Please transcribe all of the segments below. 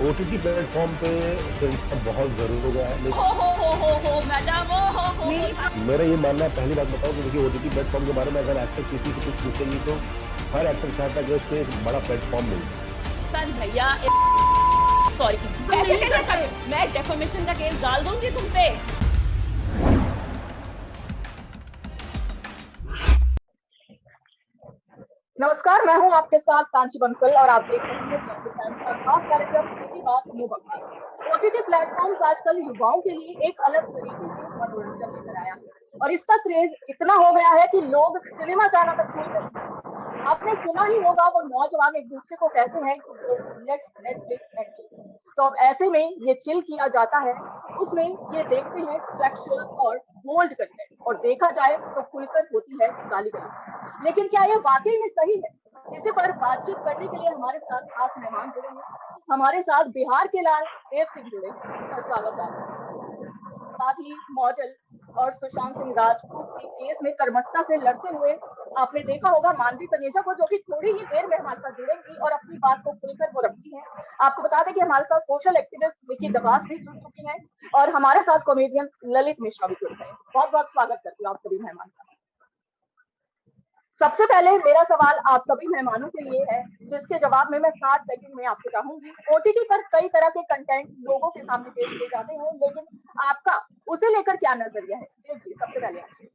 OTT platform पे sensor बहुत जरूरी हो गया है। हो मैडम हो। मेरा ये मानना है, पहली बात बताओ कि देखिए ओटीटी प्लेटफॉर्म के बारे में अगर एक्टर किसी से कुछ पूछेंगी तो हर एक्टर चाहता है कि उसको एक बड़ा प्लेटफॉर्म मिल जाए। सन भैया सॉरी ऐसे कैसे कर, मैं डेफोमेशन का केस डाल दूंगी तुम पे। नमस्कार, मैं हूं आपके साथ कांची बंसल और आप देख रहे हैं जयपुर टाइम्स का खास कार्यक्रम सीधी बात मुंह बंगाल। ओटीटी प्लेटफॉर्म्स आजकल युवाओं के लिए एक अलग तरीके से मनोरंजन लेकर आया है और इसका क्रेज इतना हो गया है कि लोग सिनेमा जाना तक भूल गए। आपने सुना ही होगा वो नौजवान एक दूसरे को कहते हैं कि लेट्स नेटफ्लिक्स एंड चिल। तो अब ऐसे में ये चिल किया जाता है, उसमें ये देखते हैं सेक्सुअल और बोल्ड कंटेंट और देखा जाए तो खुलकर होती है गाली गलौज। लेकिन क्या ये वाकई में सही है? इसी पर बातचीत करने के लिए हमारे साथ खास मेहमान जुड़े हैं। हमारे साथ बिहार के लाल देव सिंह जुड़े हैं, सर स्वागत है आपका। साथ ही मॉडल और सुशांत सिंह राजपूत के केस में कर्मठता से लड़ते हुए आपने देखा होगा मानवी तनेजा को, जो कि थोड़ी ही देर में हमारे साथ जुड़ेंगी और अपनी बात को खुलकर वो रखती हैं। आपको बता दें कि हमारे साथ सोशल एक्टिविस्ट निकी दबास भी जुड़ चुकी हैं और हमारे साथ कॉमेडियन ललित मिश्रा भी जुड़ गए। बहुत बहुत स्वागत करती हूँ आप सभी मेहमान का। सबसे पहले मेरा सवाल आप सभी मेहमानों के लिए है, जिसके जवाब में मैं 60 सेकंड में आपसे चाहूंगी। ओटीटी पर कई तरह के कंटेंट लोगों के सामने पेश किए जाते हैं, लेकिन आपका उसे लेकर क्या नजरिया है? जी सबसे पहले आपसे।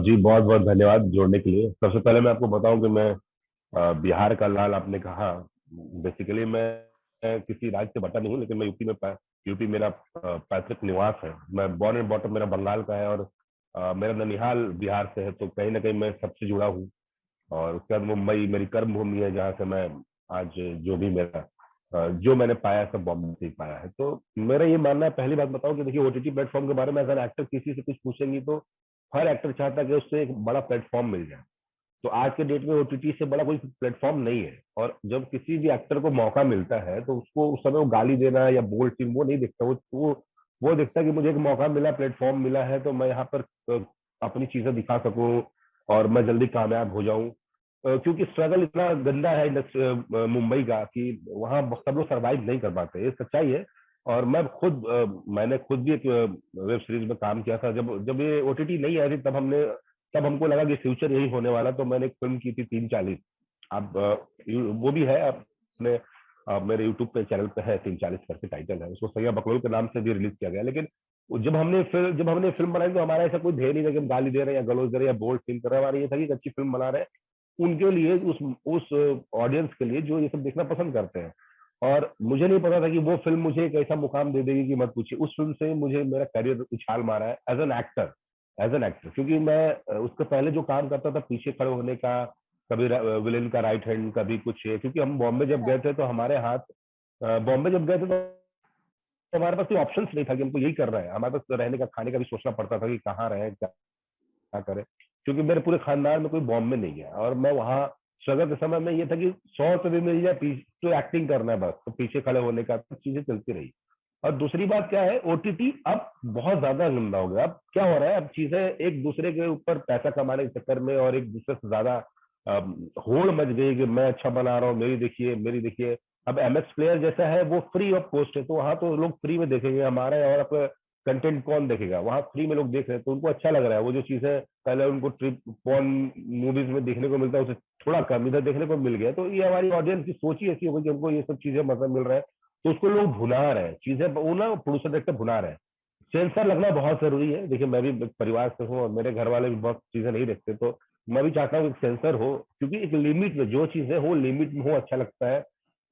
जी बहुत बहुत धन्यवाद जोड़ने के लिए। सबसे पहले मैं आपको बताऊं कि मैं बिहार का लाल आपने कहा। बेसिकली मैं किसी राज्य से बटा नहीं हूँ, लेकिन मैं यूपी में यूपी मेरा पैतृक निवास है। मैं बॉर्न एंड बॉटम मेरा बंगाल का है और मेरा ननिहाल बिहार से है, तो कहीं ना कहीं मैं सबसे जुड़ा हूँ। और उसके बाद मुंबई मेरी कर्म भूमि है, जहाँ से मैं आज जो भी मेरा जो मैंने पाया सब बॉम्बे से ही पाया है। तो मेरा ये मानना है, पहली बात बताओ कि देखिए ओटीटी प्लेटफॉर्म के बारे में अगर एक्टर किसी से कुछ पूछेंगी तो हर एक्टर चाहता है कि उससे एक बड़ा प्लेटफॉर्म मिल जाए। तो आज के डेट में ओटीटी से बड़ा कोई प्लेटफॉर्म नहीं है। और जब किसी भी एक्टर को मौका मिलता है तो उसको उस समय वो गाली देना या बोल्ड टीम वो नहीं दिखता। वो दिखता है कि मुझे एक मौका मिला, प्लेटफॉर्म मिला है, तो मैं यहाँ पर अपनी चीजें दिखा सकूं और मैं जल्दी कामयाब हो जाऊं। क्योंकि स्ट्रगल इतना गंदा है मुंबई का कि वहाँ सब लोग सर्वाइव नहीं कर पाते, ये सच्चाई है। और मैंने खुद भी एक वेब सीरीज में काम किया था। जब जब ये ओटीटी नहीं आई थी तब हमको लगा कि फ्यूचर यही होने वाला। तो मैंने एक फिल्म की थी 340। आप वो भी है अपने मेरे यूट्यूब पे चैनल पे है, 340 करके टाइटल है। उसको सैया बकलोल के नाम से भी रिलीज किया गया। लेकिन जब हमने फिल्म बनाई तो हमारा ऐसा कोई ध्येय नहीं था कि हम गाली दे रहे हैं या गलौज दे रहे हैं या बोल्ड फिल्म कर रहे हैं। हमारा ये था कि एक अच्छी फिल्म बना रहे हैं उनके लिए, उस ऑडियंस के लिए जो ये सब देखना पसंद करते हैं। और मुझे नहीं पता था कि वो फिल्म मुझे एक ऐसा मुकाम दे देगी कि मत पूछिए। उस फिल्म से मुझे मेरा करियर उछाल मारा है एज एन एक्टर। क्योंकि मैं उसके पहले जो काम करता था पीछे खड़े होने का, कभी विलेन का राइट हैंड, कभी कुछ, क्योंकि हम बॉम्बे जब गए थे तो बॉम्बे जब गए थे तो हमारे पास कोई ऑप्शंस नहीं था कि हमको यही करना है। हमारे पास रहने का खाने का भी सोचना पड़ता था कि कहाँ रहे क्या करें, क्योंकि मेरे पूरे खानदान में कोई बॉम्बे नहीं है। और मैं वहाँ स्ट्रगल के समय में ये था कि 100 भी मिल जाए तो एक्टिंग करना है बस, तो पीछे खड़े होने का, तो चीजें चलती रही। और दूसरी बात क्या है, ओटीटी अब बहुत ज्यादा गंदा हो गया। अब क्या हो रहा है, अब चीजें एक दूसरे के ऊपर पैसा कमाने के चक्कर में और एक दूसरे से ज्यादा होड़ मच गई कि मैं अच्छा बना रहा हूँ, मेरी देखिए। अब एमएक्स प्लेयर जैसा है वो फ्री ऑफ कॉस्ट है, तो वहां तो लोग फ्री में देखेंगे। हमारा और आपका कंटेंट कौन देखेगा? वहां फ्री में लोग देख रहे हैं तो उनको अच्छा लग रहा है। वो जो चीजें पहले उनको ट्रिप पॉर्न मूवीज में देखने को मिलता है, उसे थोड़ा कम इधर देखने को मिल गया। तो ये हमारी ऑडियंस की सोच ही ऐसी हो गई कि हमको ये सब चीजें मजा मिल रहा है, तो उसको लोग भुना रहे हैं चीजें, वो ना प्रोड्यूसर डायरेक्टर भुना रहे हैं। सेंसर लगना बहुत जरूरी है। देखिए मैं भी परिवार से हूँ और मेरे घर वाले भी बहुत चीजें नहीं देखते, तो मैं भी चाहता हूँ कि सेंसर हो, क्योंकि एक लिमिट में जो चीजें हो, लिमिट में हो, अच्छा लगता है।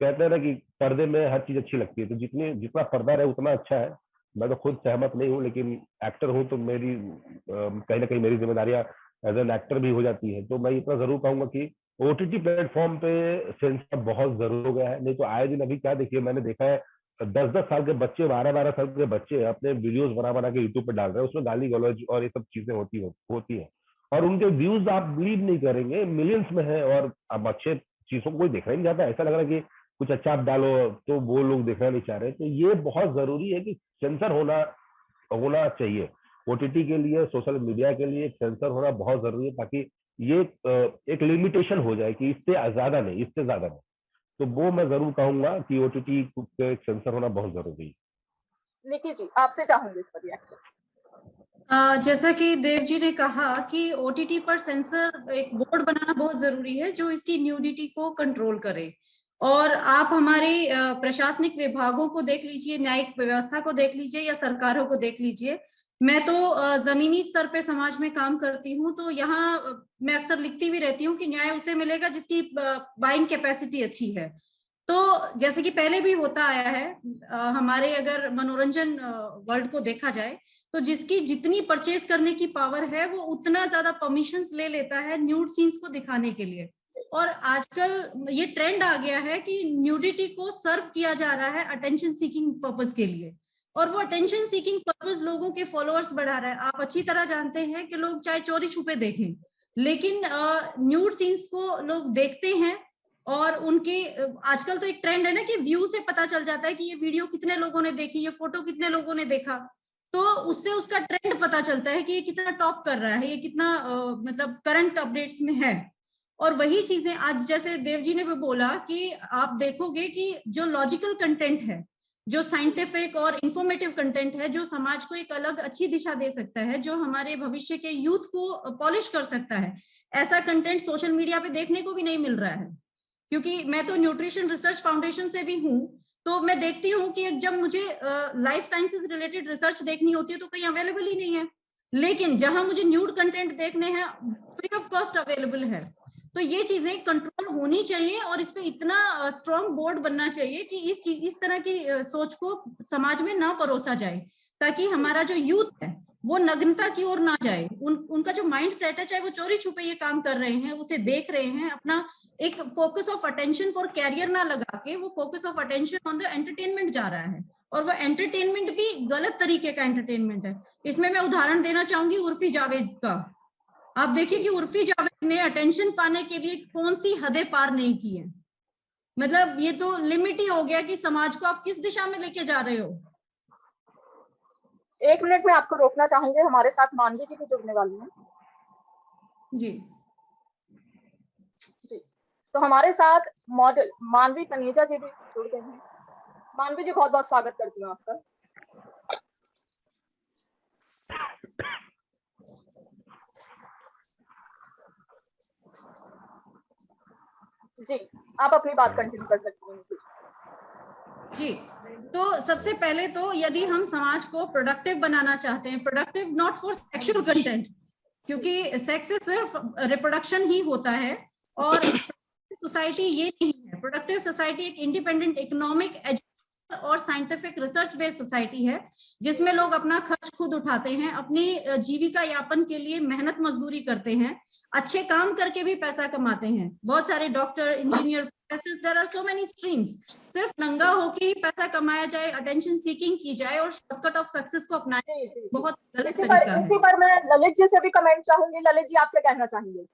कहते हैं ना कि पर्दे में हर चीज अच्छी लगती है, तो जितना पर्दा रहे उतना अच्छा है। मैं तो खुद सहमत नहीं हूँ, लेकिन एक्टर हूँ तो मेरी कहीं ना कहीं मेरी जिम्मेदारियां एज एन एक्टर भी हो जाती है। तो मैं इतना जरूर कहूंगा कि ओटीटी प्लेटफॉर्म पे सेंसर बहुत जरूर हो गया है। नहीं तो आए दिन अभी क्या देखिए, मैंने देखा है 10-10 साल के बच्चे, 12-12 साल के बच्चे अपने वीडियोस बना के यूट्यूब पे डाल रहे हैं, उसमें गाली गलौज और ये सब चीजें होती है। और उनके व्यूज आप बिलीव नहीं करेंगे, मिलियंस में है। और अब अच्छे चीजों को कोई देखना ही नहीं चाहता। ऐसा लग रहा है कि कुछ अच्छा आप डालो तो वो लोग देखना नहीं चाह रहे। तो ये बहुत जरूरी है कि सेंसर होना होना चाहिए। ओटीटी के लिए, सोशल मीडिया के लिए एक सेंसर होना बहुत जरूरी है, ताकि ये एक लिमिटेशन हो जाए कि इससे ज्यादा नहीं, इससे ज्यादा नहीं। तो वो मैं जरूर कहूंगा कि ओटीटी पे सेंसर होना बहुत जरूरी है। निकी जी, आपसे चाहूंगी इस पर रिएक्शन। जैसा कि देव जी ने कहा कि ओटीटी पर सेंसर एक बोर्ड बनाना बहुत जरूरी है जो इसकी न्यूडिटी को कंट्रोल करे। और आप हमारे प्रशासनिक विभागों को देख लीजिए, न्यायिक व्यवस्था को देख लीजिए या सरकारों को देख लीजिए। मैं तो जमीनी स्तर पे समाज में काम करती हूँ, तो यहाँ मैं अक्सर लिखती भी रहती हूँ कि न्याय उसे मिलेगा जिसकी बाइंग कैपेसिटी अच्छी है। तो जैसे कि पहले भी होता आया है, हमारे अगर मनोरंजन वर्ल्ड को देखा जाए तो जिसकी जितनी परचेज करने की पावर है वो उतना ज्यादा परमिशंस ले लेता है न्यूड सीन्स को दिखाने के लिए। और आजकल ये ट्रेंड आ गया है कि न्यूडिटी को सर्व किया जा रहा है अटेंशन सीकिंग पर्पस के लिए, और वो अटेंशन सीकिंग पर्पस लोगों के फॉलोअर्स बढ़ा रहा है। आप अच्छी तरह जानते हैं कि लोग चाहे चोरी छुपे देखें, लेकिन न्यूड सीन्स को लोग देखते हैं। और उनके आजकल तो एक ट्रेंड है ना कि व्यू से पता चल जाता है कि ये वीडियो कितने लोगों ने देखी, ये फोटो कितने लोगों ने देखा, तो उससे उसका ट्रेंड पता चलता है कि ये कितना टॉप कर रहा है, ये कितना मतलब करंट अपडेट्स में है। और वही चीजें आज जैसे देव जी ने भी बोला कि आप देखोगे कि जो लॉजिकल कंटेंट है, जो साइंटिफिक और इंफॉर्मेटिव कंटेंट है, जो समाज को एक अलग अच्छी दिशा दे सकता है, जो हमारे भविष्य के यूथ को पॉलिश कर सकता है, ऐसा कंटेंट सोशल मीडिया पे देखने को भी नहीं मिल रहा है। क्योंकि मैं तो न्यूट्रिशन रिसर्च फाउंडेशन से भी हूँ, तो मैं देखती हूँ कि जब मुझे लाइफ साइंसेस रिलेटेड रिसर्च देखनी होती है तो कहीं अवेलेबल ही नहीं है, लेकिन जहां मुझे न्यूड कंटेंट देखने हैं फ्री ऑफ कॉस्ट अवेलेबल है। तो ये चीजें कंट्रोल होनी चाहिए और इस पे इतना स्ट्रॉन्ग बोर्ड बनना चाहिए कि इस तरह की सोच को समाज में ना परोसा जाए, ताकि हमारा जो यूथ है वो नग्नता की ओर ना जाए। उनका जो माइंड सेट है, चाहे वो चोरी छुपे ये काम कर रहे हैं, उसे देख रहे हैं, अपना एक focus of attention for career ना लगा के वो focus of attention on the entertainment जा रहा है, और वो एंटरटेनमेंट भी गलत तरीके का एंटरटेनमेंट है। इसमें मैं उदाहरण देना चाहूंगी उर्फी जावेद का। आप देखिए कि उर्फी जावेद ने अटेंशन पाने के लिए कौन सी हदें पार नहीं की है। मतलब ये तो लिमिट ही हो गया कि समाज को आप किस दिशा में लेके जा रहे हो। 1 मिनट में आपको रोकना चाहूंगे, हमारे साथ मानवी जी भी जुड़ने वाली हैं। जी जी, तो हमारे साथ मॉडल मानवी तनीजा जी भी जुड़ गई हैं। मानवी जी, बहुत बहुत स्वागत करती हूँ आपका। जी, आप अपनी बात कंटिन्यू कर सकती हैं। जी, तो सबसे पहले तो यदि हम समाज को प्रोडक्टिव बनाना चाहते हैं, productive not for sexual content, क्योंकि सेक्स से सिर्फ रिप्रोडक्शन ही होता है, और सोसाइटी ये नहीं है। प्रोडक्टिव सोसाइटी एक इंडिपेंडेंट इकोनॉमिक और साइंटिफिक रिसर्च बेस्ड सोसाइटी है, जिसमें लोग अपना खर्च खुद उठाते हैं, अपनी जीविका यापन के लिए मेहनत मजदूरी करते हैं, अच्छे काम करके भी पैसा कमाते हैं। बहुत सारे doctor, engineer, professors, there are so many streams. सिर्फ नंगा होके ही पैसा कमाया जाए, अटेंशन सीकिंग की जाए और शॉर्टकट ऑफ सक्सेस को अपनाया, बहुत गलत तरीका है। इसी पर मैं ललित जी से भी कमेंट चाहूंगी। ललित जी, आप क्या कहना चाहेंगे?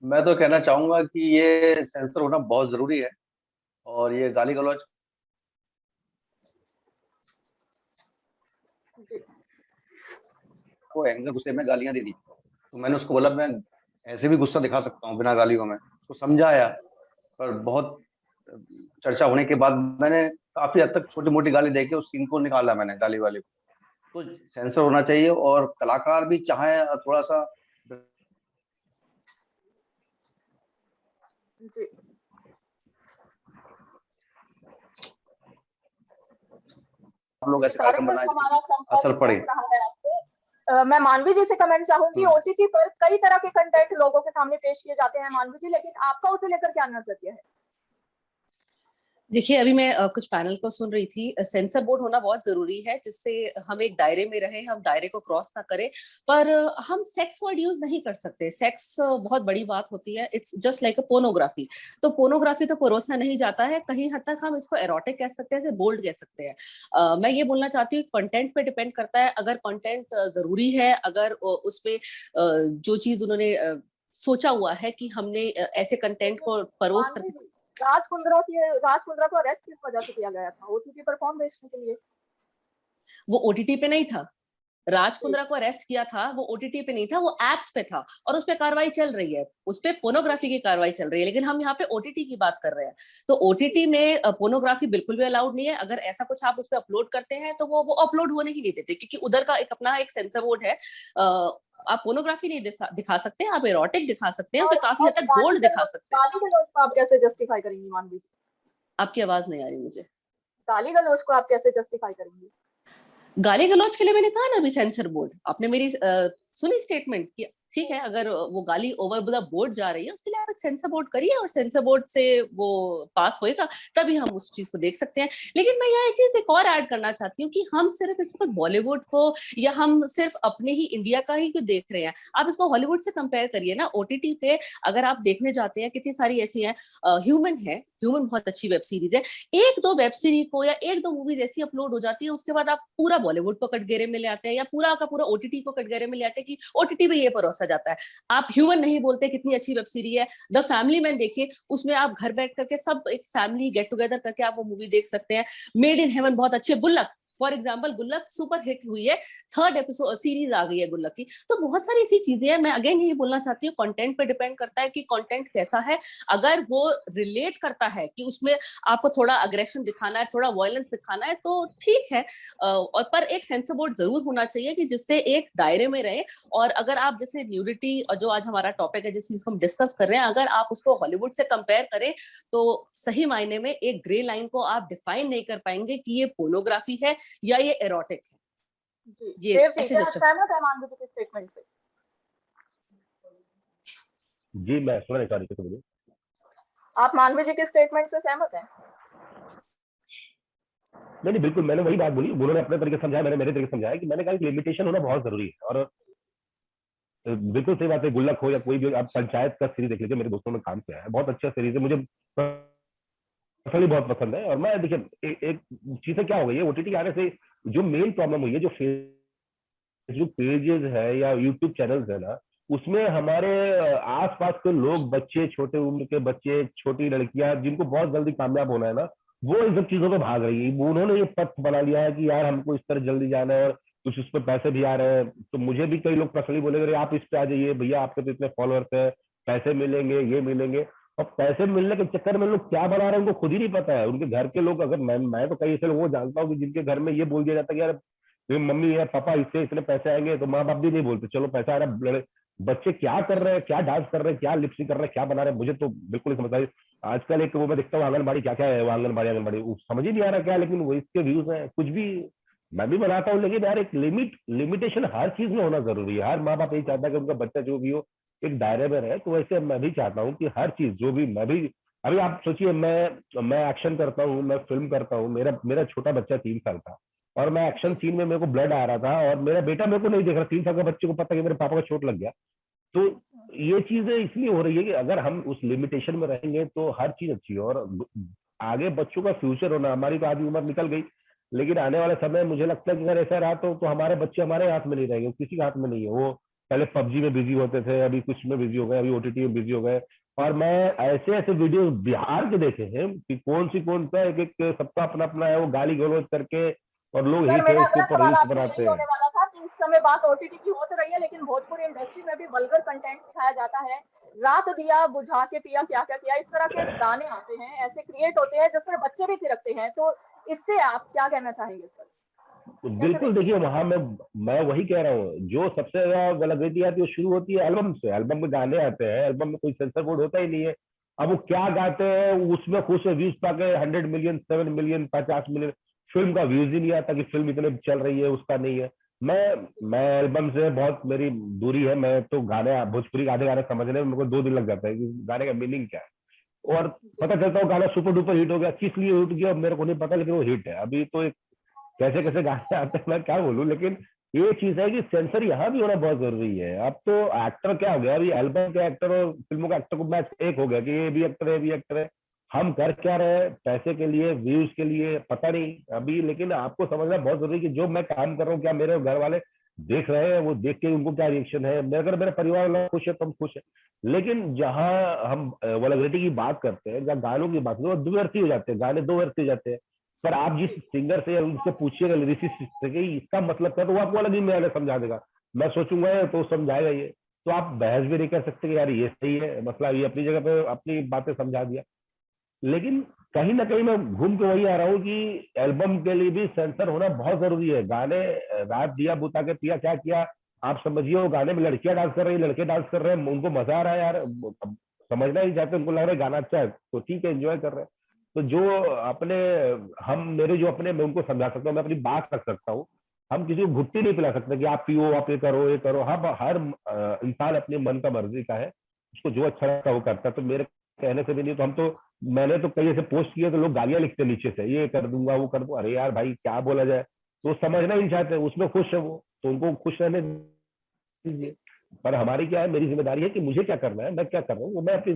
मैं तो कहना चाहूंगा कि ये सेंसर होना बहुत जरूरी है, और ये गाली गलौज को एंगर गुस्से में गालियां दे दी, तो मैंने उसको बोला मैं ऐसे भी गुस्सा दिखा सकता हूँ बिना गालियों में, उसको समझाया। पर बहुत चर्चा होने के बाद मैंने काफी हद तक छोटी मोटी गाली देके उस सीन को निकाला, मैंने गाली वाली को। तो सेंसर होना चाहिए, और कलाकार भी चाहे थोड़ा सा जी, हम लोग ऐसे कार्यक्रम बनाए हमारा असर पड़े। मैं मानवी जी से कमेंट चाहूंगी। ओटीटी पर कई तरह के कंटेंट लोगों के सामने पेश किए जाते हैं मानवी जी, लेकिन आपका उसे लेकर क्या नजरिया है? देखिए, अभी मैं कुछ पैनल को सुन रही थी। सेंसर बोर्ड होना बहुत जरूरी है, जिससे हम एक दायरे में रहे, हम दायरे को क्रॉस ना करें। पर हम सेक्स वर्ड यूज नहीं कर सकते। सेक्स बहुत बड़ी बात होती है। It's just like a pornography. तो पोर्नोग्राफी तो परोसा नहीं जाता है। कहीं हद तक हम इसको एरोटिक कह सकते हैं, बोल्ड कह सकते हैं। मैं ये बोलना चाहती हूँ, कंटेंट पे डिपेंड करता है। अगर कंटेंट जरूरी है, अगर उसपे जो चीज उन्होंने सोचा हुआ है कि हमने ऐसे कंटेंट को परोस कर राज कुंद्रा को अरेस्ट किस वजह से किया गया था? ओटीटी पर कौन बेचने के लिए? वो ओटीटी पे नहीं था। राज कुंद्रा को अरेस्ट किया था वो ओटीटी पे नहीं था, वो एप्स पे था और उस पे कार्रवाई चल रही है, उस पे पोर्नोग्राफी की कार्रवाई चल रही है, लेकिन हम यहाँ पे ओटीटी की बात कर रहे हैं। तो ओटीटी में पोर्नोग्राफी बिल्कुल भी अलाउड नहीं है। अगर ऐसा कुछ आप उस पे अपलोड करते हैं तो वो अपलोड होने ही नहीं देते, क्योंकि उधर का एक अपना एक सेंसर बोर्ड है। आप पोर्नोग्राफी नहीं दिखा सकते, आप एरोटिक दिखा सकते हैं, उसे काफी हद तक बोल्ड दिखा सकते हैं। गाली गलौज को आप कैसे जस्टिफाई करेंगी मानवी जी? आपकी आवाज नहीं आ रही मुझे। गाली गलौज को आप कैसे जस्टिफाई करेंगी? गाली गलौज के लिए मैंने कहा ना अभी सेंसर बोर्ड, आपने मेरी सुनी स्टेटमेंट कि ठीक है, अगर वो गाली ओवर द बोर्ड जा रही है उसके लिए आप एक सेंसर बोर्ड करिए और सेंसर बोर्ड से वो पास होएगा, तभी हम उस चीज को देख सकते हैं। लेकिन मैं यहाँ एक चीज एक और ऐड करना चाहती हूँ कि हम सिर्फ इस वक्त बॉलीवुड को या हम सिर्फ अपने ही इंडिया का ही क्यों देख रहे हैं, आप इसको हॉलीवुड से कंपेयर करिए ना। ओटीटी पे अगर आप देखने जाते हैं कितनी सारी ऐसी हैं, ह्यूमन है, ह्यूमन बहुत अच्छी वेब सीरीज है, एक दो वेब सीरीज को या एक दो मूवीज ऐसी अपलोड हो जाती है, उसके बाद आप पूरा बॉलीवुड को कटघरे में ले आते हैं या पूरा का पूरा ओटीटी को कटघरे में ले आते हैं कि ओटीटी पे ये परोसा जाता है। आप ह्यूमन नहीं बोलते, कितनी अच्छी वेब सीरीज है द फैमिली मैन, देखिए उसमें आप घर बैठ करके सब एक फैमिली गेट टुगेदर करके आप वो मूवी देख सकते हैं। मेड इन हेवन बहुत अच्छी है, गुल्लक फॉर एग्जाम्पल, गुल्लक सुपर हिट हुई है, 3rd एपिसोड सीरीज आ गई है गुल्लक की। तो बहुत सारी ऐसी चीजें हैं। मैं अगेन यही बोलना चाहती हूँ, कंटेंट पे डिपेंड करता है कि कंटेंट कैसा है। अगर वो रिलेट करता है कि उसमें आपको थोड़ा अग्रेशन दिखाना है, थोड़ा वायलेंस दिखाना है, तो ठीक है। और पर एक सेंसर बोर्ड जरूर होना चाहिए कि जिससे एक दायरे में रहे। और अगर आप जैसे न्यूडिटी और जो आज हमारा टॉपिक है जिस चीज को हम डिस्कस कर रहे हैं, अगर आप उसको हॉलीवुड से कंपेयर करें तो सही मायने में एक ग्रे लाइन को आप डिफाइन नहीं कर पाएंगे कि ये पोर्नोग्राफी है या ये एरोटिक है। जी, ये ऐसे सहमत है मानवी जी के स्टेटमेंट से? जी मैं सुना नहीं, सॉरी, बोलिए। आप मानवी जी के स्टेटमेंट से सहमत हैं? नहीं बिल्कुल, मैंने वही बात बोली, उन्होंने अपने तरीके से समझाया, मैंने मेरे तरीके से समझाया कि मैंने कहा कि लिमिटेशन होना बहुत जरूरी है। और बिल्कुल सही बात है, गुल्लक हो या कोई भी, आप पंचायत का सीरीज देख लीजिए, मेरे दोस्तों ने काम किया है, बहुत अच्छा सीरीज है, मुझे पर्सनली बहुत पसंद है। और मैं देखिए एक चीज क्या हो गई है, ओटीटी आने से जो मेन प्रॉब्लम हुई है, जो फेसबुक पेजेस है या यूट्यूब चैनल्स है ना, उसमें हमारे आसपास के लोग, बच्चे, छोटे उम्र के बच्चे, छोटी लड़कियां जिनको बहुत जल्दी कामयाब होना है ना, वो इन सब चीजों में भाग रही है। उन्होंने ये पथ बना लिया है कि यार हमको इस तरह जल्दी जाना है और कुछ उस पर पैसे भी आ रहे हैं। तो मुझे भी कई लोग पर्सनली बोलेंगे आप इस पे आ जाइए भैया, आपके तो इतने फॉलोअर्स है, पैसे मिलेंगे, ये मिलेंगे। और पैसे मिलने के चक्कर में लोग क्या बना रहे हैं उनको खुद ही नहीं पता है। उनके घर के लोग, अगर मैं तो कई ऐसे लोगों को जानता हूँ कि जिनके घर में ये बोल दिया जाता है कि यार मम्मी या पापा इससे इतने पैसे आएंगे, तो माँ बाप भी नहीं बोलते चलो पैसा आ रहा है। बच्चे क्या कर रहे हैं, क्या डांस कर रहे हैं, क्या लिपसिंग कर रहे हैं, क्या बना रहे हैं, मुझे तो बिल्कुल नहीं समझ आ रही। आजकल एक वो मैं देखता हूँ आंगनबाड़ी, क्या क्या है वो आंगनबाड़ी समझ ही नहीं आ रहा क्या, लेकिन वो इसके व्यूज हैं कुछ भी। मैं भी बनाता हूँ, लेकिन यार एक लिमिटेशन हर चीज में होना जरूरी है। हर माँ बाप यही चाहता है कि उनका बच्चा जो भी हो एक दायरे में रहे। तो वैसे मैं भी चाहता हूँ कि हर चीज जो भी, मैं भी अभी आप सोचिए, मैं एक्शन करता हूँ, मैं फिल्म करता हूँ, मेरा छोटा बच्चा 3 साल का, और मैं एक्शन सीन में मेरे को ब्लड आ रहा था और मेरा बेटा मेरे को नहीं देख रहा, 3 साल का बच्चे को पता कि मेरे पापा को चोट लग गया। तो ये चीजें इसलिए हो रही है कि अगर हम उस लिमिटेशन में रहेंगे तो हर चीज अच्छी है। और आगे बच्चों का फ्यूचर होना, हमारी तो आधी उम्र निकल गई, लेकिन आने वाले समय मुझे लगता है कि अगर ऐसा रहा तो हमारे बच्चे हमारे हाथ में नहीं रहेंगे, किसी के हाथ में नहीं है। वो पहले पबजी में बिजी होते थे, अभी कुछ में बिजी हो गए, अभी ओटीटी में बिजी हो गए। और मैं ऐसे ऐसे वीडियो बिहार के देखे हैं कि कौन सा एक सबका अपना अपना है, वो गाली गलौज करके और लोग हिट है उसके ऊपर रील्स बनाते हैं। होने वाला था कि इस समय बात ओटीटी की हो तो रही है, लेकिन भोजपुरी इंडस्ट्री में भी वल्गर कंटेंट दिखाया जाता है। रात दिया बुझा के पिया क्या क्या किया, इस तरह के गाने आते हैं, ऐसे क्रिएट होते हैं जिसमें बच्चे भी थिरकते हैं। तो इससे आप क्या कहना चाहेंगे सर? बिल्कुल, देखिए वहां मैं वही कह रहा हूँ, जो सबसे ज्यादा गलती आती है वो शुरू होती है एल्बम से। एल्बम में गाने आते हैं, एल्बम में कोई सेंसर बोर्ड होता ही नहीं है। अब वो क्या गाते हैं उसमें खुश है, व्यूज पाके 100 मिलियन, 7 मिलियन, 50 मिलियन। फिल्म का व्यूज ही नहीं आता कि फिल्म इतने चल रही है, उसका नहीं है। मैं एल्बम से बहुत मेरी दूरी है। मैं तो गाने, भोजपुरी आधे गाने समझने में मेरे को 2 दिन लग जाता है कि गाने का मीनिंग क्या है। और पता चलता है गाना सुपर डुपर हिट हो गया, किस लिए हिट गया मेरे को नहीं पता, लेकिन वो हिट है। अभी तो एक कैसे कैसे गाने आते हैं, मैं क्या बोलूं। लेकिन ये चीज है कि सेंसर यहाँ भी होना बहुत जरूरी है। अब तो एक्टर क्या हो गया, अभी एल्बम के एक्टर और फिल्मों का एक्टर को मैच एक हो गया कि ये भी एक्टर है, ये भी एक्टर है। हम कर क्या रहे हैं, पैसे के लिए, व्यूज के लिए, पता नहीं अभी। लेकिन आपको समझना बहुत जरूरी है कि जो मैं काम कर रहा हूँ, क्या मेरे घर वाले देख रहे हैं, वो देख के उनको क्या रिएक्शन है। अगर मेरे परिवार वाला खुश है तो हम खुश है। लेकिन जहां हम वल्गैरिटी की बात करते हैं, जहाँ गानों की बात करते हैं, वो द्व्यर्थी हो जाते हैं, गाने 2 अर्थी हो जाते हैं। पर आप जिस सिंगर से या उनसे पूछिएगा लिरिसिस्ट से कि इसका मतलब क्या, तो वो आपको अलग ही में समझा देगा। मैं सोचूंगा तो समझाएगा ये, तो आप बहस भी नहीं कर सकते कि यार ये सही है, मसला ये अपनी जगह पे अपनी बातें समझा दिया। लेकिन कहीं ना कहीं मैं घूम के वही आ रहा हूँ कि एल्बम के लिए भी सेंसर होना बहुत जरूरी है। गाने रात दिया बुता के पिया क्या किया, आप समझिए वो गाने में लड़कियां डांस कर रही है, लड़के डांस कर रहे हैं, उनको मजा आ रहा है यार, समझना ही चाहते, उनको लग रहा है गाना अच्छा है तो ठीक है, एंजॉय कर रहे हैं। तो जो अपने हम मेरे जो अपने मैं उनको समझा सकता हूँ, मैं अपनी बात रख सकता हूँ। हम किसी को घुट्टी नहीं पिला सकते कि आप पियो, आप ये करो ये करो। हाँ, हर इंसान अपने मन का मर्जी का है, उसको जो अच्छा लगता है वो करता है। तो मेरे कहने से भी नहीं, तो हम तो मैंने तो कई ऐसे पोस्ट किए तो लोग गालियां लिखते नीचे से, ये कर दूंगा वो कर दूंगा। अरे यार भाई क्या बोला जाए, तो समझना ही चाहते, उसमें खुश है वो, तो उनको खुश रहने दीजिए। पर हमारी क्या है, मेरी जिम्मेदारी है कि मुझे क्या करना है, मैं क्या कर रहा हूँ, वो मैं अपनी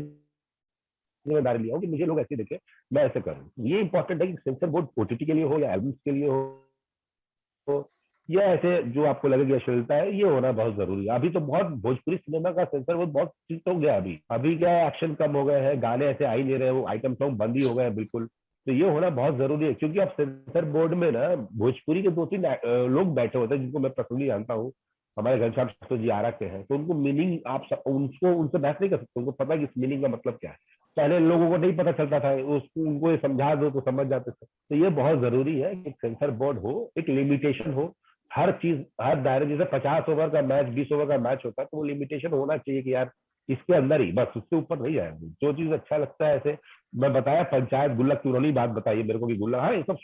जिम्मेदारी लिया हूँ कि मुझे लोग ऐसे देखे, मैं ऐसे करूँ। ये इंपॉर्टेंट है कि सेंसर बोर्ड ओटीटी के लिए हो या एल्बम्स के लिए हो, या ऐसे जो आपको लगे कि अश्लीलता है, ये होना बहुत जरूरी है। अभी तो बहुत भोजपुरी सिनेमा का सेंसर बोर्ड बहुत ठीक हो गया। अभी क्या है, एक्शन कम हो गए हैं, गाने ऐसे आ ही नहीं रहे, वो आइटम सॉन्ग बंद ही हो गए हैं बिल्कुल। तो ये होना बहुत जरूरी है, क्योंकि अब सेंसर बोर्ड में ना भोजपुरी के 2-3 लोग बैठे होते हैं जिनको मैं पर्सनली जानता हूँ, हमारे घनश्याम शास्त्री जी आरा के हैं। तो उनको मीनिंग आप उनसे बहस नहीं कर सकते, उनको पता है कि इस मीनिंग का मतलब क्या है। पहले लोगों को नहीं पता चलता था, उसको उनको ये समझा दो तो समझ जाते थे। तो ये बहुत जरूरी है कि सेंसर बोर्ड हो, एक लिमिटेशन हो, हर चीज हर दायरे। जैसे 50 ओवर का मैच 20 ओवर का मैच होता है, तो वो लिमिटेशन होना चाहिए कि यार इसके अंदर ही बस, उससे ऊपर नहीं जाए। जो चीज अच्छा लगता है, ऐसे मैं बताया पंचायत गुल्लक की उन्होंने बात बताई मेरे को कि गुल्लक, हाँ ये सब,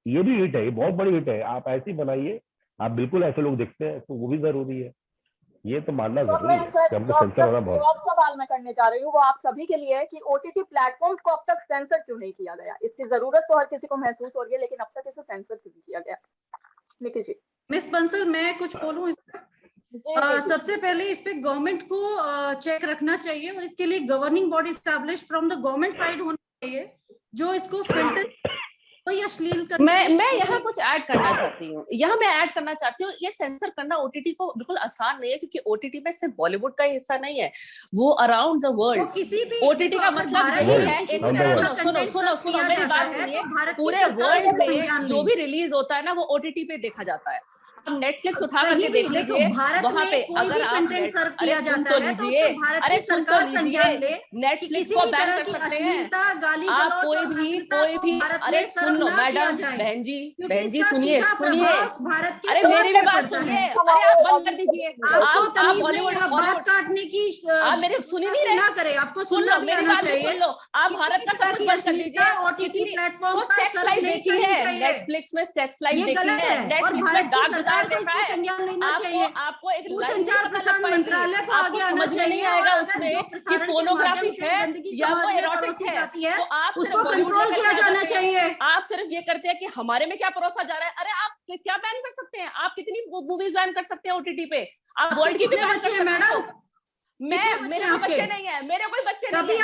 ये भी हिट है, ये बहुत बड़ी हिट है, आप ऐसी बनाइए, आप बिल्कुल ऐसे लोग देखते हैं, तो वो भी जरूरी है। ये तो मानना जरूरी है कि हमको सेंसर होना बहुत। जो अब सवाल मैं करने जा रही हूँ वो आप सभी के लिए है कि ओटीटी प्लेटफॉर्म्स को अब तक सेंसर क्यों नहीं किया गया। इसकी जरूरत तो हर किसी को महसूस हो रही है, लेकिन अब तक इसे सेंसर क्यों नहीं किया गया। निखिल जी। मिस बंसल, मैं कुछ बोलूं इस पर? सबसे पहले इस पे गवर्नमेंट को चेक रखना चाहिए, और इसके लिए governing body establish from the government side होना चाहिए, जो इसको फिल्टर कोई अश्लील मैं यहाँ कुछ ऐड करना चाहती हूँ, ये सेंसर करना ओटीटी को बिल्कुल आसान नहीं है, क्योंकि ओटीटी में सिर्फ बॉलीवुड का हिस्सा नहीं है, वो अराउंड द वर्ल्ड किसी भी ओटीटी का मतलब यही है। सुनो मेरी बात सुनिए, पूरे वर्ल्ड में जो भी रिलीज होता है ना, वो ओटीटी पे देखा जाता है। आप नेटफ्लिक्स उठा करके देख लीजिए, वहां पे अगर आप सुन तो लीजिए, अरे सुन तो लीजिए, नेटफ्लिक्स को बैन कर सकते हैं आप, कोई भी। अरे सुन लो मैडम, बहन जी सुनिए, अरे मेरी भी बात सुनिए, अरे आप बंद कर दीजिए, आप बॉलीवुड बात काटने की आप मेरी सुनी नहीं रहे, करे, आपको सुन लो मेरी बात, सुन लो, आप भारत का सब कुछ बंद कर दीजिए। ओटीटी प्लेटफॉर्म तो सेक्स लाइफ देखी है, नेटफ्लिक्स में सेक्स लाइफ देखी है, नेटफ्लिक्स में डार्क देखा है, आपको एक संचार प्रसारण मंत्रालय को आगे आना चाहिए, नहीं आएगा उसमें कि पोर्नोग्राफिक है या वो एरोटिक है, तो आप उसको कंट्रोल किया जाना चाहिए। आप सिर्फ ये करते हैं कि हमारे में क्या परोसा जा रहा है। अरे आप क्या बैन कर सकते हैं, आप कितनी मूवीज बैन कर सकते हैं ओटीटी पे, आप वर्ल्ड की भी बैन कर सकते हैं मैडम। मेरे कोई बच्चे नहीं है, मेरे कोई बच्चे नहीं है,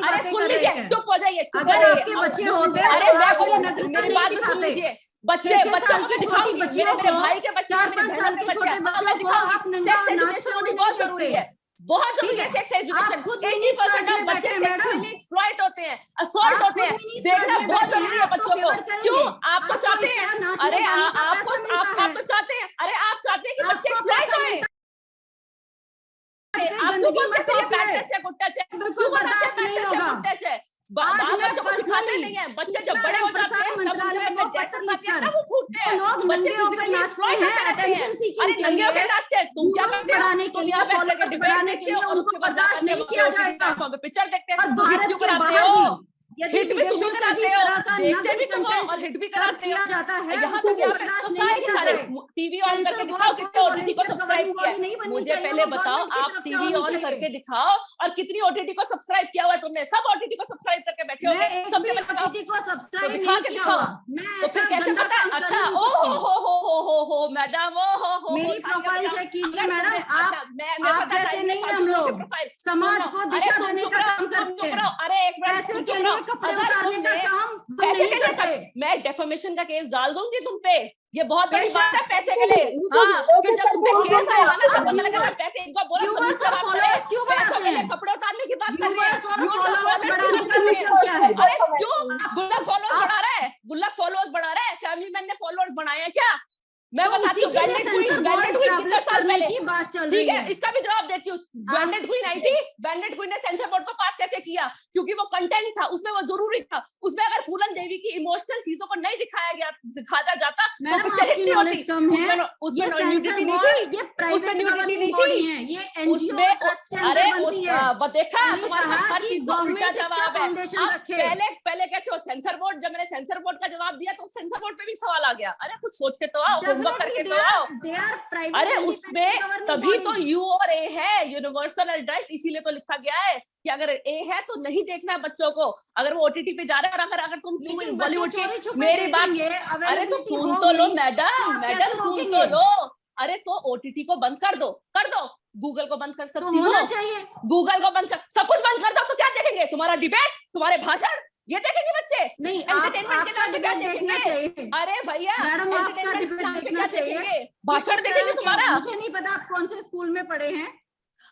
अरे सुन लीजिए, चुप हो जाइए, अगर आपके बच्चे होते हैं, अरे मेरी बात सुन लीजिए, बच्चे दिखाऊंगी, मेरे भाई के बच्चे, 4-5 साल के छोटे बच्चों को आप नंगा नाच होनी बहुत जरूरी है, बहुत जरूरी है। सेक्स एजुकेशन 80% ऑफ बच्चे सेक्सुअली एक्सप्लॉइट होते हैं, असॉल्ट होते हैं, देखना बहुत जरूरी है बच्चों को। क्यों? आप तो चाहते हैं, अरे आप तो चाहते हैं, अरे आप चाहते हैं कि बच्चे एक्सप्लॉइट हों। आपको बोलते हैं बैड टच है, गुड टच है, क्यों बताते हैं बैड टच है, गुड टच है? बच्चों को सिखाते नहीं है, बच्चे जब बड़े हो जाते हैं तब उनमें डेशन आती है, तब वो फूटते हैं, बच्चे फिजिकली एक्सप्लॉइट होते हैं। अरे नंगे होकर नाचते हैं, तुम क्या करते हो? तुम यहाँ बैठ कर डिबेट देखते हो और उसके बाद पिक्चर देखते हो, हिट भी तुम कराते हो, देखते भी तुम और हिट भी कराते हो। यहाँ पे सारे टीवी ऑन करके दिखाओ कितने ओटीटी को सब्सक्राइब किया है, मुझे पहले बताओ, आप टीवी ऑन करके दिखाओ और कितनी ओटीटी को सब्सक्राइब किया हुआ है तुमने? सब ओटीटी को सब्सक्राइब करके बैठे हो, सबसे पहले ओटीटी को सब्सक्राइब दिखा के दिखाओ, तो फिर कैसे पता है? अच्छा, ओ हो मैडम, ओ हो मेरी प्रोफाइल चेक कीजिए मैडम, आप जैसे नहीं हम लोग समाज को दिशा देने का काम करते हैं। अरे एक पैसे के लिए कपड़े उतारने का काम हम नहीं करते। मैं डेफेमेशन का केस डाल दूंगी तुम पे, ये बहुत बड़ी बात है पैसे के लिए। हाँ, फिर जब तुम पे केस आएगा ना, तब पता लगेगा पैसे इनको बोलो पैसों के लिए कपड़े उतारने की बात कर रहे हैं। क्या है? अरे क्यों गुल्लक फॉलोअर्स बढ़ा रहा है, मैं बताती हूँ बैंडेड क्वीन कितना साल पहले की बात चल ठीक रही है, इसका भी जवाब देती हूँ। बैंडेड क्वीन आई थी, बैंडेड क्वीन ने सेंसर बोर्ड को पास कैसे किया? क्योंकि वो कंटेंट था, उसमें वो जरूरी था। उसमें अगर फूलन देवी की इमोशनल चीजों को नहीं दिखाया जाता तो पिक्चर हिट नहीं होती। उसमें न्यूडिटी नहीं थी, उसमें न्यूडिटी नहीं थी, उसमें अरे देखा तुम्हारे हर चीज का उल्टा जवाब है। आप पहले कहते हो सेंसर बोर्ड, जब मैंने सेंसर बोर्ड का जवाब दिया तो सेंसर बोर्ड पे भी सवाल आ गया। अरे कुछ सोच के तो आओ, होमवर्क करके तो आओ। अरे उसमें तभी तो यू और ए है, यूनिवर्सल एडल्ट, इसीलिए तो लिखा गया है कि अगर ए है तो नहीं देखना है बच्चों को। अगर वो ओटीटी पे जा रहे हैं, अगर तुम बॉलीवुड की मेरी बात, अरे तो सुन तो लो मैडम सुन तो लो। अरे तो ओटीटी को बंद कर दो, गूगल को बंद कर सकती हो, गूगल को बंद कर, सब कुछ बंद कर दो तो क्या देखेंगे? तुम्हारा डिबेट, तुम्हारे भाषण, ये देखेंगे बच्चे? नहीं, एंटरटेनमेंट के नाम पे क्या देखेंगे? अरे भैया एंटरटेनमेंट के नाम पे क्या देखेंगे? भाषण देखेंगे तुम्हारा? मुझे नहीं पता आप कौन से स्कूल में पढ़े हैं।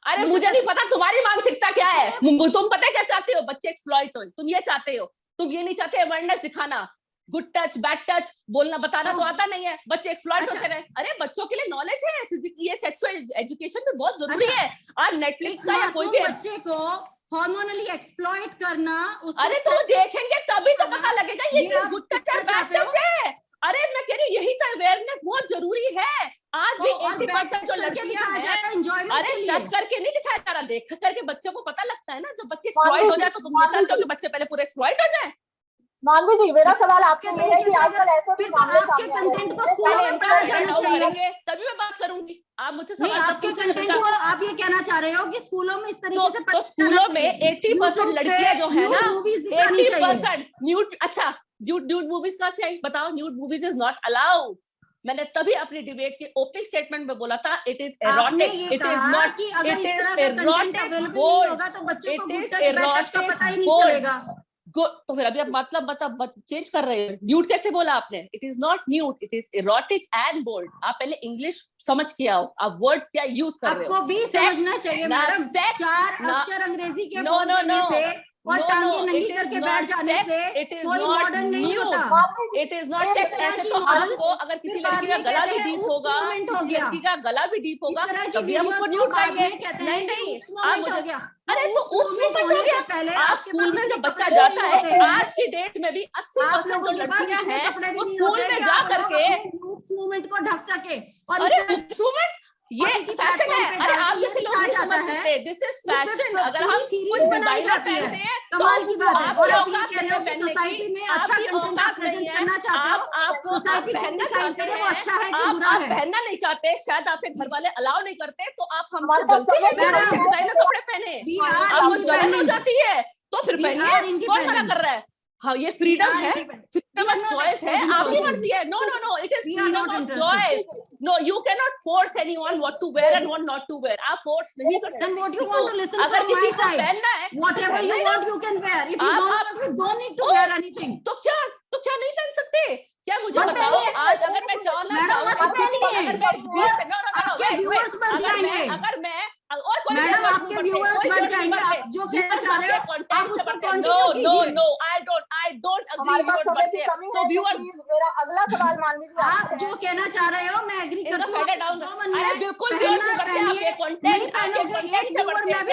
अरे मुझे नहीं पता तुम्हारी मानसिकता क्या है। तुम पता है क्या चाहते हो? बच्चे एक्सप्लॉइट हो, तुम ये चाहते हो। तुम ये नहीं चाहते अवेयरनेस दिखाना, गुड टच बैड टच बोलना बताना तो आता नहीं है, बच्चे एक्सप्लॉइट होते रहे। अरे बच्चों के लिए नॉलेज है, ये सेक्सुअल एजुकेशन भी बहुत जरूरी है। आज नेटफ्लिक्स का या कोई भी बच्चे को हार्मोनली एक्सप्लॉइट करना, अरे तो वो देखेंगे तभी तो पता लगेगा ये चीज गुड टच और बैड टच है। अरे मैं कह रही हूँ यही तो अवेयरनेस बहुत जरूरी है। आज भी 80% जो लड़कियां हैं, अरे टच करके नहीं दिखाया जा रहा, देख करके बच्चों को पता लगता है ना। जब बच्चे एक्सप्लॉइट हो जाए तो तुम ये चाहते हो कि बच्चे पहले पूरे एक्सप्लॉइट हो जाए? मानवी जी, मेरा सवाल आपसे ये है कि आजकल ऐसे फिर तो आपके कंटेंट को स्कूलों में पढ़ाया जाना चाहिए, तभी मैं बात करूंगी। आप मुझसे सवाल आपके कंटेंट को आप ये कहना चाह रहे हो कि स्कूलों में इस तरीके से तो स्कूलों में 80% लड़कियां जो है ना, 80% न्यूड, अच्छा न्यूड मूवीज कहाँ से आई बताओ? Nude movies is not allowed. मैंने तभी अपनी डिबेट के ओपनिंग स्टेटमेंट में बोला था, it is erotic, it is not, it is erotic bold, it is erotic bold. तो फिर अभी आप मतलब चेंज कर रहे हो। न्यूड कैसे बोला आपने? It is not nude, it is erotic and bold. आप पहले इंग्लिश समझ के आओ, आप वर्ड्स क्या यूज कर रहे हो। आपको भी समझना चाहिए मैडम, 4 अक्षर अंग्रेजी के बोलने से और टांगे नंगी करके बैठ जाने से कोई मॉडर्न नहीं होता। It is not sex. ऐसे तो आपको अगर किसी लड़की का गला भी डीप होगा, किसी लड़की का गला भी डीप होगा, तभी हम उसको न्यूड कहेंगे। नहीं आप मुझे, अरे तो उस मोमेंट हो गया। आप स्कूल में जब बच्चा जाता है, आज की डेट में भी 80% जो लड़कियां हैं वो स्कूल में जा करके मूवमेंट को ढक सके। और अरे मूवमेंट ये फैशन है। अरे आप जैसे लोग नहीं समझ सकते, दिस इज फैशन। अगर हम कुछ डिजाइनर पहनते हैं कमाल की बात है। और आप ये कह रहे हो कि सोसाइटी में अच्छा कंटेंट आप प्रेजेंट करना चाहते हो, आप सोसाइटी पहनना चाहते हैं, वो अच्छा है कि बुरा है? पहनना नहीं चाहते, शायद आपके घर वाले अलाउ नहीं करते, तो आप हमसे गलती है डिजाइनर कपड़े पहने, आपको जलन हो जाती है तो फिर पहनिए, कौन मना कर रहा है? हाँ ये फ्रीडम है, फ्रीडम ऑफ चॉइस है, आपकी मर्जी है। No no no, it is freedom of choice. No, you can not force anyone what to wear and what not to wear. आप फोर्स नहीं कर सकते। अगर किसी को पहनना है, whatever you want you can wear. If you don't want, you don't need to wear anything. तो क्या नहीं पहन सकते? क्या मुझे बताओ, आज अगर मैं चाहूँ, अगर मैं मैडम आपके व्यूअर्स बढ़ जाएंगे, आप जो कहना चाह रहे हो आप उसको कंटिन्यू कीजिए। No I don't agree. Viewers बढ़ते हैं तो व्यूअर्स, मेरा अगला सवाल मानवी जी, आप जो कहना चाह रहे हो मैं एग्री करती हूँ। अरे बिल्कुल व्यूअर्स नहीं बढ़ते, आपके कंटेंट से बढ़ते हैं।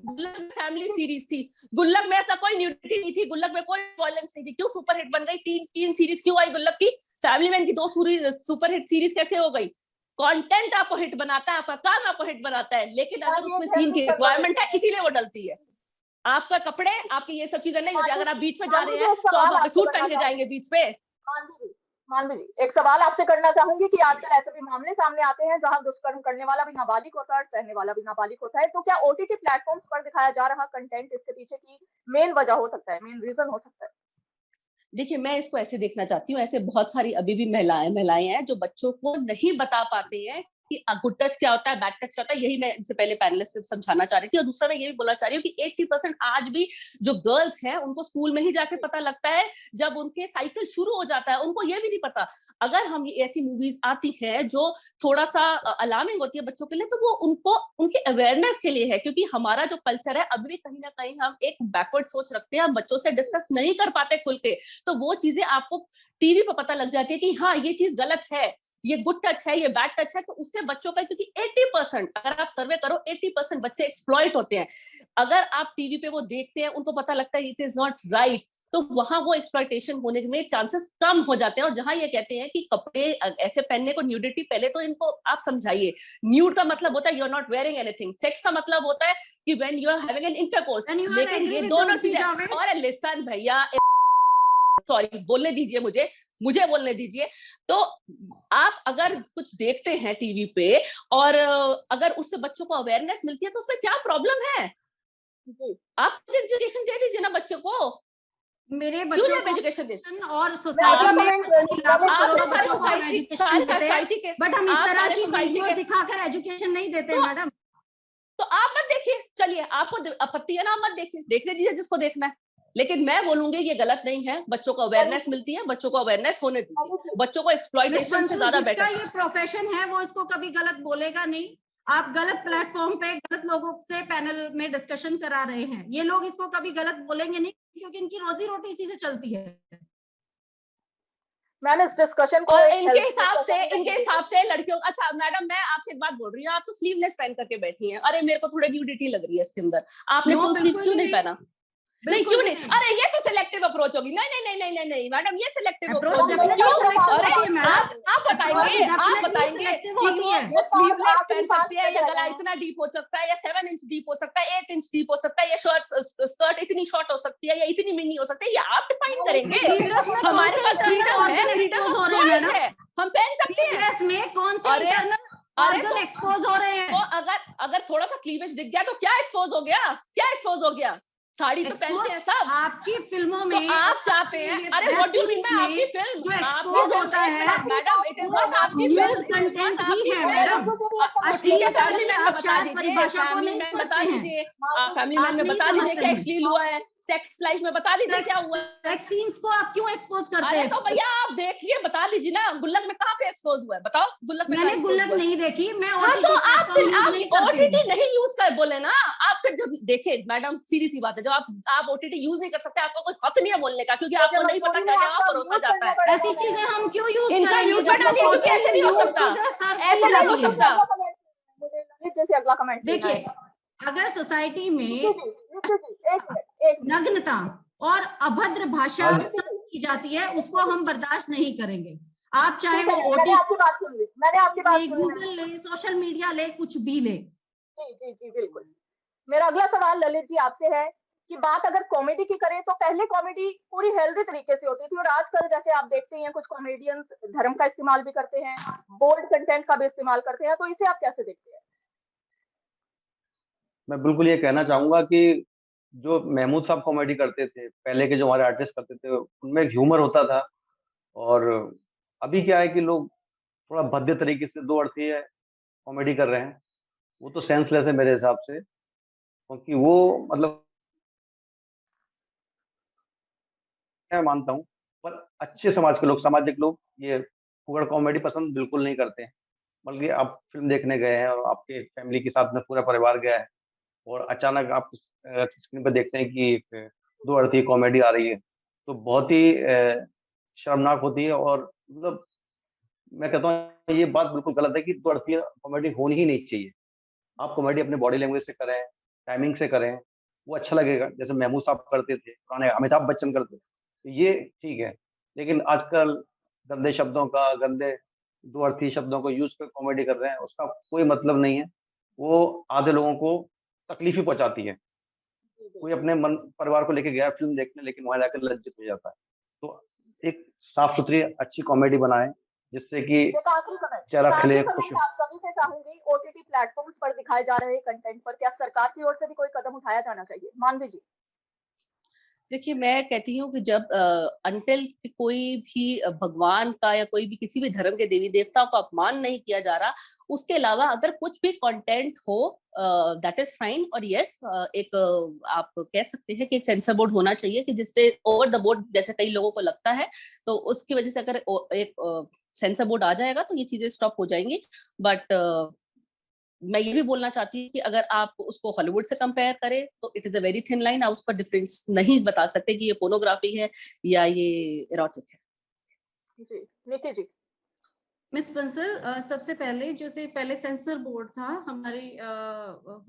गुल्लक फैमिली सीरीज थी, गुल्लक में ऐसा कोई न्यूडिटी नहीं थी, गुल्लक में कोई वायलेंस नहीं थी, क्यों सुपर हिट बन गई? तीन सीरीज क्यों आई गुल्लक की? फैमिली मैन की 2 सुपर हिट सीरीज कैसे हो गई? कंटेंट आपको हिट बनाता है, आपका काम आपको हिट बनाता है, लेकिन अगर उसमें सीन की रिक्वायरमेंट है इसीलिए वो डलती है। आपका कपड़े, आपकी ये सब चीजें नहीं होती। अगर आप बीच में जा रहे हैं तो आप वहाँ पे सूट पहन के जाएंगे बीच पे। मानवी जी, एक सवाल आपसे करना चाहूंगी कि आजकल ऐसे भी मामले सामने आते हैं जहां दुष्कर्म करने वाला भी नाबालिग होता है, सहने वाला भी नाबालिग होता है, तो क्या ओटीटी प्लेटफॉर्म्स पर दिखाया जा रहा कंटेंट इसके पीछे की मेन वजह हो सकता है, मेन रीजन हो सकता है? देखिए मैं इसको ऐसे देखना चाहती हूँ, ऐसे बहुत सारी अभी भी महिलाएं हैं जो बच्चों को नहीं बता पाते हैं कि गुड टच क्या होता है, बैड टच क्या होता है। यही मैं इनसे पहले पैनलिस्ट से समझाना चाह रही थी। और दूसरा मैं ये भी बोलना चाह रही हूँ कि 80% आज भी जो गर्ल्स हैं उनको स्कूल में ही जाके पता लगता है, जब उनके साइकिल शुरू हो जाता है उनको ये भी नहीं पता। अगर हम ऐसी मूवीज आती है जो थोड़ा सा अलार्मिंग होती है बच्चों के लिए, तो वो उनको उनके अवेयरनेस के लिए है, क्योंकि हमारा जो कल्चर है अभी भी कहीं ना कहीं हम एक बैकवर्ड सोच रखते हैं, हम बच्चों से डिस्कस नहीं कर पाते खुल के। तो वो चीजें आपको टीवी पर पता लग जाती है कि हाँ ये चीज गलत है, ये गुड टच है, ये बैड टच है, तो उससे बच्चों का, क्योंकि 80% अगर आप सर्वे करो 80% बच्चे एक्सप्लॉइट होते हैं। अगर आप टीवी पे वो देखते हैं, उनको पता लगता है इट इज नॉट राइट, तो वहां वो एक्सप्लॉइटेशन होने में चांसेस कम हो जाते हैं। और जहां ये कहते हैं कि कपड़े ऐसे पहनने को, न्यूडिटी, पहले तो इनको आप समझाइए, न्यूड का मतलब होता है you are not wearing anything, sex का मतलब होता है कि when you are having an intercourse, लेकिन ये दोनों चीजें। और लिसन भैया, सॉरी, बोलने दीजिए मुझे बोलने दीजिए। तो आप अगर कुछ देखते हैं टीवी पे और अगर उससे बच्चों को अवेयरनेस मिलती है तो उसमें क्या प्रॉब्लम है? आप एजुकेशन दे दीजिए ना बच्चों को, मेरे बच्चों को एजुकेशन दे। और सोसाइटी में सोसाइटी के, बट हम इस तरह की वीडियोस दिखाकर एजुकेशन नहीं देते मैडम। तो आप मत देखिए, चलिए आपको आपत्ति है ना, आप मत देखिए, देखने दीजिए जिसको देखना है। लेकिन मैं बोलूंगी ये गलत नहीं है, बच्चों को अवेयरनेस मिलती है, बच्चों को अवेयरनेस होने दीजिए, बच्चों को एक्सप्लॉइटेशन से ज्यादा बेटर। ये प्रोफेशन है, वो इसको कभी गलत बोलेगा नहीं। आप गलत प्लेटफॉर्म पे गलत लोगों से पैनल में डिस्कशन करा रहे हैं, ये लोग इसको कभी गलत बोलेंगे नहीं, क्योंकि इनकी रोजी रोटी इसी से चलती है। मैंने इस डिस्कशन को, और इनके हिसाब से लड़कियों, अच्छा मैडम मैं आपसे एक बात बोल रही हूँ, आप तो स्लीवलेस पहन करके बैठी हैं, अरे मेरे को थोड़ी न्यूडिटी लग रही है इसके अंदर, आपने फुल स्लीव्स क्यों नहीं पहना? नहीं क्यों नहीं? अरे ये तो सिलेक्टिव अप्रोच होगी। नहीं नहीं नहीं नहीं नहीं मैडम, ये सिलेक्टिव अप्रोच होगी। क्यों? अरे आप बताएंगे कि वो स्लीवलेस पहन सकती है, या गला इतना डीप हो सकता है, या 7 इंच डीप हो सकता है, 8 इंच डीप हो सकता है, या स्कर्ट इतनी शॉर्ट हो सकती है, या इतनी मिनी हो सकती है, ये आप डिफाइन करेंगे। हमारे पास फ्रीडम है, फ्रीडम ऑफ चॉइस है, हम पहन सकते हैं। में कौन से ऑर्गन एक्सपोज हो रहे हैं? तो अगर थोड़ा सा क्लीवेज दिख गया तो क्या एक्सपोज हो गया? क्या एक्सपोज हो गया? साड़ी तो पहनते हैं सब। आपकी फिल्मों में तो आप चाहते हैं, अरे what do you mean by आपकी फिल्म जो एक्सपोज होता है मैडम, इट इज नॉट आपकी फिल्म, कंटेंट ही है मैडम। अश्लील फैमिली मैन बता दीजिए, फैमिली मैन बता दीजिए, फैमिली मैन में बता दीजिए क्या अश्लील हुआ है, सेक्स लाइफ में बता दीजिए क्या हुआ है। सेक्स सीन्स को आप क्यों एक्सपोज करते हैं? तो भैया आप देखिए, बता दीजिए ना, गुल्लक में कहाँ पे एक्सपोज हुआ है, बताओ। गुल्लक में मैंने गुल्लक नहीं देखी, मैं तो आप ओटीटी नहीं यूज कर बोले ना आप। फिर जब देखिए मैडम, सीधी सी बात है, जब आप ओटीटी यूज नहीं कर सकते, आपको कोई हक नहीं है बोलने का, क्योंकि आपको नहीं पता क्या क्या परोसा जाता है। ऐसी चीजें हम क्यों यूज इनका यूज कर डालिए, क्योंकि ऐसे नहीं हो सकता, ऐसे नहीं हो सकता। अगला कमेंट देखिए, अगर सोसाइटी में नग्नता और अभद्र भाषा की जाती है, उसको हम बर्दाश्त नहीं करेंगे। आप चाहे वो मैंने आपकी बात सुन ली, मैंने आपकी बात सुन ली, गूगल ले, सोशल मीडिया ले, कुछ भी ले। जी बिल्कुल। मेरा अगला सवाल ललित जी आपसे है कि बात अगर कॉमेडी की करें तो पहले कॉमेडी पूरी हेल्दी तरीके से होती थी, और आजकल जैसे आप देखते हैं कुछ कॉमेडियंस धर्म का इस्तेमाल भी करते हैं, बोल्ड कंटेंट का भी इस्तेमाल करते हैं, तो इसे आप कैसे देखते हैं? मैं बिल्कुल ये कहना चाहूंगा कि जो महमूद साहब कॉमेडी करते थे, पहले के जो हमारे आर्टिस्ट करते थे, उनमें एक ह्यूमर होता था। और अभी क्या है कि लोग थोड़ा भद्दे तरीके से दो अर्थी है कॉमेडी कर रहे हैं, वो तो सेंसलेस है मेरे हिसाब से, क्योंकि वो मतलब मैं मानता हूँ, पर अच्छे समाज के लोग, सामाजिक लोग ये फुगड़ कॉमेडी पसंद बिल्कुल नहीं करते हैं। बल्कि आप फिल्म देखने गए हैं और आपके फैमिली के साथ में पूरा परिवार गया है, और अचानक आप स्क्रीन पर देखते हैं कि एक दो अर्थी कॉमेडी आ रही है, तो बहुत ही शर्मनाक होती है। और मतलब मैं कहता हूँ ये बात बिल्कुल गलत है कि दो अर्थी कॉमेडी होनी ही नहीं चाहिए। आप कॉमेडी अपने बॉडी लैंग्वेज से करें, टाइमिंग से करें, वो अच्छा लगेगा। जैसे महमूद साहब करते थे, पुराने अमिताभ बच्चन करते थे, तो ये ठीक है। लेकिन आजकल गंदे शब्दों का, गंदे दो अर्थी शब्दों को यूज कर कॉमेडी कर रहे हैं, उसका कोई मतलब नहीं है। वो आधे लोगों को तकलीफ ही पहुंचाती है। कोई अपने मन परिवार को लेके गया फिल्म देखने, लेकिन वहां जाकर लज्जित हो जाता है। तो एक साफ सुथरी अच्छी कॉमेडी बनाएं, जिससे कि चेहरा खिले, खुश हो। आप सभी से चाहूंगी, ओटीटी प्लेटफॉर्म्स पर दिखाए जा रहे कंटेंट पर क्या सरकार की ओर से भी कोई कदम उठाया जाना चाहिए? मानवी जी। देखिए, मैं कहती हूँ कि जब अंटिल कोई भी भगवान का या कोई भी किसी भी धर्म के देवी देवताओं का अपमान नहीं किया जा रहा, उसके अलावा अगर कुछ भी कंटेंट हो दैट इज फाइन। और यस, एक आप कह सकते हैं कि एक सेंसर बोर्ड होना चाहिए कि जिससे ओवर द बोर्ड जैसे कई लोगों को लगता है, तो उसकी वजह से अगर एक सेंसर बोर्ड आ जाएगा तो ये चीजें स्टॉप हो जाएंगी। बट मैं ये भी बोलना चाहती हूँ कि अगर आप उसको हॉलीवुड से कंपेयर करें तो it is a very thin line. आप उसका डिफरेंस नहीं बता सकते कि ये पोर्नोग्राफी है या ये एरोटिक है। जी, निकी जी। मिस बंसल, सबसे पहले जैसे पहले सेंसर बोर्ड था हमारे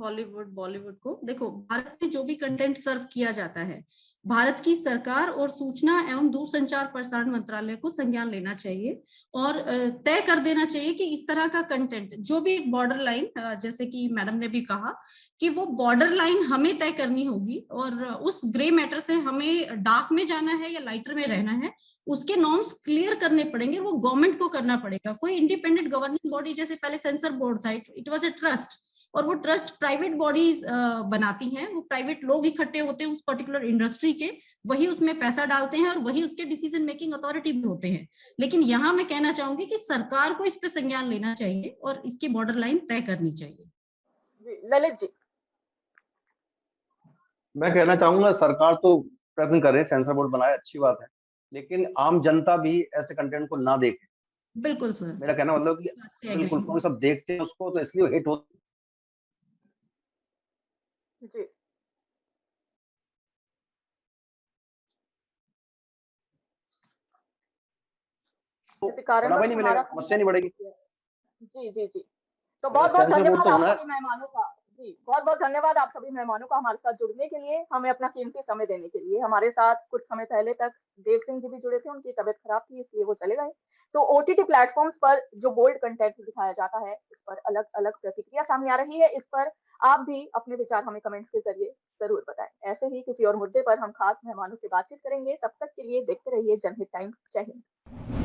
हॉलीवुड बॉलीवुड को, देखो भारत में जो भी कंटेंट सर्व किया जाता है, भारत की सरकार और सूचना एवं दूरसंचार प्रसारण मंत्रालय को संज्ञान लेना चाहिए और तय कर देना चाहिए कि इस तरह का कंटेंट जो भी एक बॉर्डर लाइन, जैसे कि मैडम ने भी कहा कि वो बॉर्डर लाइन हमें तय करनी होगी और उस ग्रे मैटर से हमें डार्क में जाना है या लाइटर में रहना है, उसके नॉर्म्स क्लियर करने पड़ेंगे, वो गवर्नमेंट को करना पड़ेगा। कोई इंडिपेंडेंट गवर्निंग बॉडी, जैसे पहले सेंसर बोर्ड था, इट वाज अ ट्रस्ट, और वो ट्रस्ट प्राइवेट बॉडीज बनाती हैं, वो प्राइवेट लोग इकट्ठे होते हैं उस पर्टिकुलर इंडस्ट्री के, वही उसमें पैसा डालते हैं और वही उसके डिसीजन मेकिंग अथॉरिटी भी होते हैं। लेकिन यहाँ मैं कहना चाहूंगी कि सरकार को इस पे संज्ञान लेना चाहिए और इसकी बॉर्डर लाइन तय करनी चाहिए। ललित जी। मैं कहना चाहूंगा सरकार तो प्रयत्न करे, सेंसर बोर्ड बनाए, अच्छी बात है, लेकिन आम जनता भी ऐसे कंटेंट को ना देखे। बिल्कुल सर, मेरा कहना मतलब कि बिल्कुल, क्योंकि सब देखते हैं उसको तो इसलिए हिट होती जी। इसी कारण बढ़ावा नहीं मिलेगा, समस्या नहीं बढ़ेगी। जी जी जी। तो बहुत बहुत सेंसर बोर्ड धन्यवाद तो आप होना है। सभी मेहमानों का। जी, बहुत बहुत धन्यवाद आप सभी मेहमानों का हमारे साथ जुड़ने के लिए, हमें अपना कीमती समय देने के लिए। हमारे साथ कुछ समय पहले तक देव सिंह जी भी जुड़े थे, उनकी तबीयत खराब थी इसलिए वो चले गए। तो ओटीटी प्लेटफॉर्म्स पर जो बोल्ड कंटेंट दिखाया जाता है, इस पर अलग अलग प्रतिक्रिया सामने आ रही है। इस पर आप भी अपने विचार हमें कमेंट्स के जरिए जरूर बताएं। ऐसे ही किसी और मुद्दे पर हम खास मेहमानों से बातचीत करेंगे। तब तक के लिए देखते रहिए जनहित टाइम्स। जय हिंद।